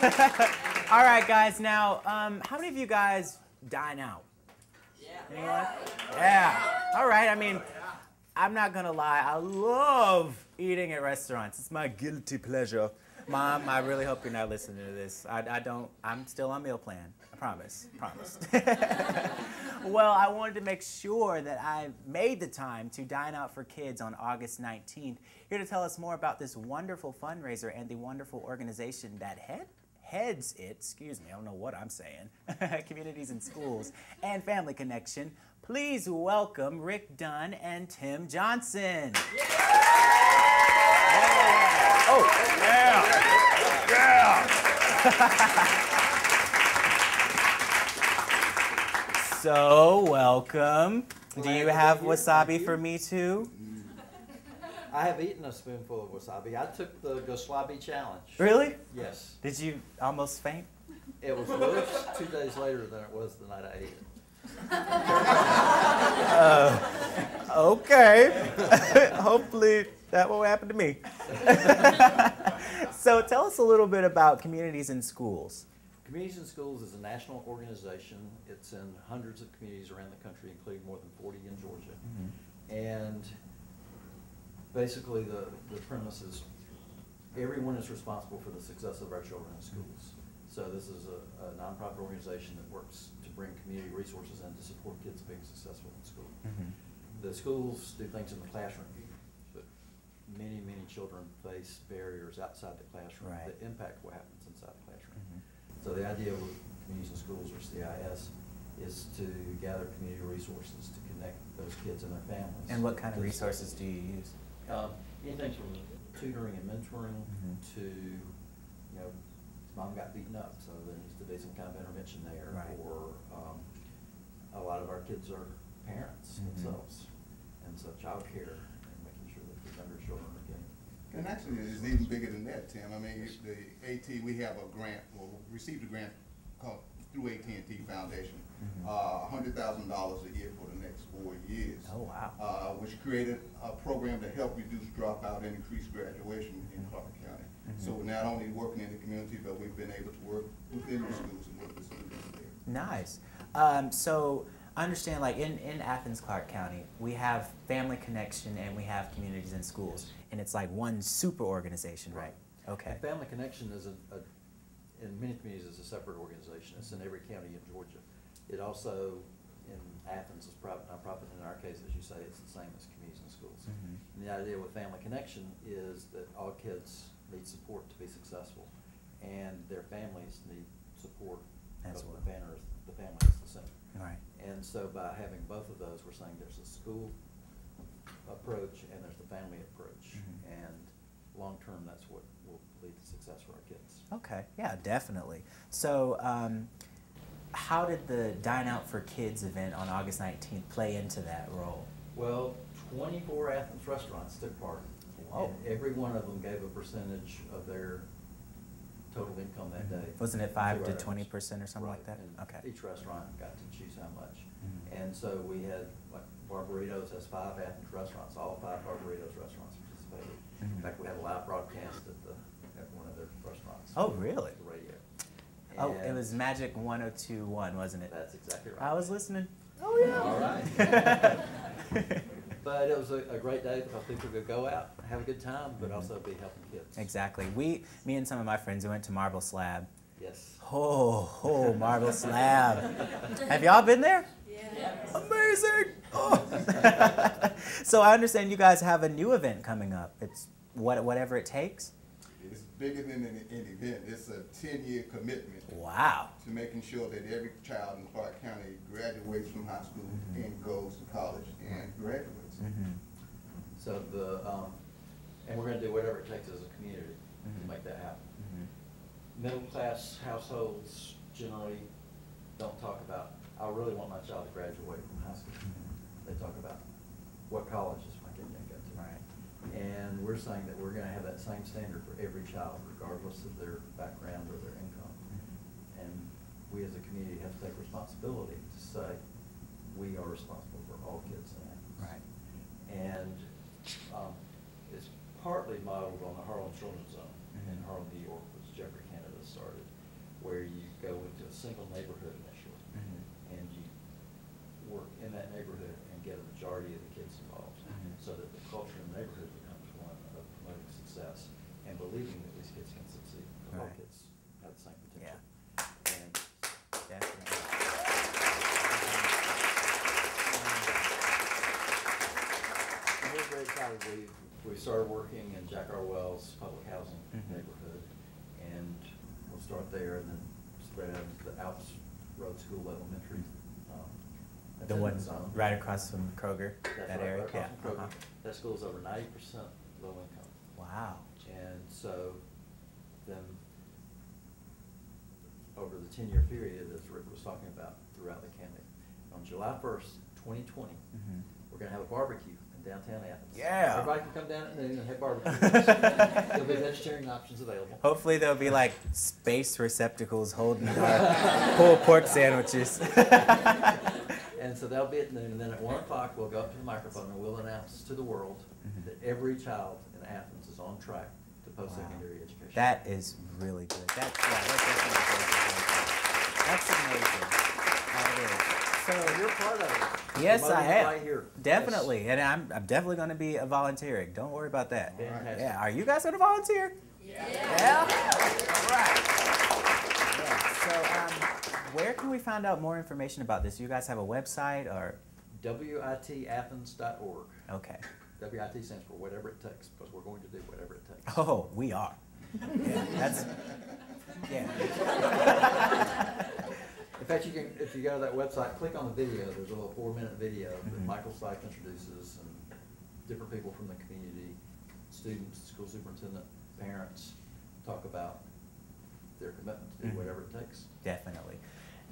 All right, guys. Now, how many of you guys dine out? Yeah. Anyone? Yeah. All right. I mean, I'm not gonna lie. I love eating at restaurants. It's my guilty pleasure. Mom, I really hope you're not listening to this. I don't. I'm still on meal plan. I promise. Promise. Well, I wanted to make sure that I made the time to dine out for kids on August 19th. Here to tell us more about this wonderful fundraiser and the wonderful organization that heads it, excuse me, I don't know what I'm saying, Communities in Schools and Family Connection. Please welcome Rick Dunn and Tim Johnson. Yeah. Oh, yeah. Yeah. So, welcome. Do you have wasabi for me too? I have eaten a spoonful of wasabi. I took the Goslabi challenge. Really? Yes. Did you almost faint? It was worse 2 days later than it was the night I ate it. Okay. Hopefully that won't happen to me. So tell us a little bit about Communities in Schools. Communities in Schools is a national organization. It's in hundreds of communities around the country, including more than 40 in Georgia. Mm-hmm. And basically the premise is everyone is responsible for the success of our children in schools. So this is a nonprofit organization that works to bring community resources in to support kids being successful in school. Mm-hmm. The schools do things in the classroom, but many children face barriers outside the classroom that impact what happens inside the classroom. Mm-hmm. So the idea with Communities in Schools, or CIS, is to gather community resources to connect those kids and their families. And what kind of resources do you use? Anything from tutoring and mentoring to, mom got beaten up, so there needs to be some kind of intervention there. Right. Or a lot of our kids are parents themselves, and so child care and making sure that the younger children are getting. And actually, it's even bigger than that, Tim. I mean, the AT, we have a grant, well, we received a grant called through AT&T Foundation, $100,000 a year for the next 4 years. Oh, wow. Which created a program to help reduce dropout and increase graduation in Clark County. So we're not only working in the community, but we've been able to work within the schools and with the students there. Nice. So I understand, like in Athens, Clark County, we have Family Connection and we have Communities in Schools, and it's like one super organization, right? Okay. And Family Connection is in many communities is a separate organization. It's in every county in Georgia. It also in Athens is private nonprofit. In our case, as you say, it's the same as Communities in Schools. And the idea with Family Connection is that all kids need support to be successful, and their families need support. As well. The family is the center. Right. And so by having both of those, we're saying there's a school approach and there's the family approach. And long term, that's what will lead to success for our kids. Okay, yeah, definitely. So how did the Dine Out for Kids event on August 19th play into that role? Well, 24 Athens restaurants took part. Whoa. And every one of them gave a percentage of their total income that day. Wasn't it 5 to 20% or something like that? And okay. Each restaurant got to choose how much. And so we had, like, Barbaritos has 5 Athens restaurants. All 5 Barbaritos restaurants participated. In fact, we had a live broadcast at one of their restaurants. Oh, really? The radio. Oh, it was Magic 102.1, wasn't it? That's exactly right. I was listening. Oh, yeah. All right. But it was a great day because people could go out, have a good time, but also be helping kids. Exactly. Me and some of my friends, we went to Marble Slab. Yes. Oh, Marble Slab. Have y'all been there? Yeah. Amazing. Oh. So I understand you guys have a new event coming up. It's whatever it takes. It's bigger than an event. It's a 10-year commitment. Wow. To making sure that every child in Clark County graduates from high school and goes to college and graduates. So and we're going to do whatever it takes as a community to make that happen. Middle class households generally don't talk about, I really want my child to graduate from high school. They talk about what college is my kid going to go to. Right. And we're saying that we're going to have that same standard for every child, regardless of their background or their income. And we as a community have to take responsibility to say we are responsible for all kids in Athens. Right. And it's partly modeled on the Harlem Children's Zone in Harlem, New York, which Jeffrey Canada started. where you go into a single neighborhood initially, and you work in that neighborhood and get a majority of the kids involved, so that the culture in the neighborhood becomes one of promoting success and believing that these kids can succeed. All Right. kids have the same potential. Yeah. And Definitely. we're very excited. We started working in Jack R. Wells public housing neighborhood, and we'll start there and then spread out into the Alps Road School Elementary. The one attendance zone. right across from Kroger, That's that right, area? right across Yeah. from Kroger. That school is over 90% low income. Wow. And so then, over the 10-year period, as Rick was talking about, throughout the county, on July 1st, 2020, we're gonna have a barbecue in downtown Athens. Yeah. Everybody can come down at noon and have barbecue. There'll be vegetarian options available. Hopefully there'll be like space receptacles holding our pulled pork sandwiches. And so that'll be at noon, and then at 1 o'clock, we'll go up to the microphone and we'll announce to the world that every child in Athens is on track to post-secondary education. That is really good. That's amazing. That is. So you're part of it. Yes, I Promoting it am. right here. Definitely, and I'm definitely going to be volunteering. Don't worry about that. Fantastic. Yeah, are you guys going to volunteer? Yeah. All right. Yeah. So, where can we find out more information about this? You guys have a website or? WITathens.org. Okay. WIT stands for whatever it takes, because we're going to do whatever it takes. Oh, we are. Yeah, that's. Yeah. In fact, you can, if you go to that website, click on the video. There's a little 4-minute video that Michael Stipe introduces, and different people from the community, students, school superintendent, parents, talk about their commitment to do whatever it takes. Definitely.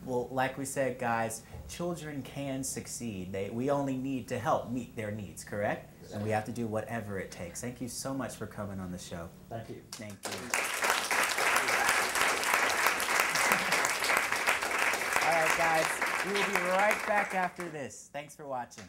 Well, like we said, guys, children can succeed. We only need to help meet their needs, correct? Exactly. And we have to do whatever it takes. Thank you so much for coming on the show. Thank you. Thank you. All right, guys, we will be right back after this. Thanks for watching.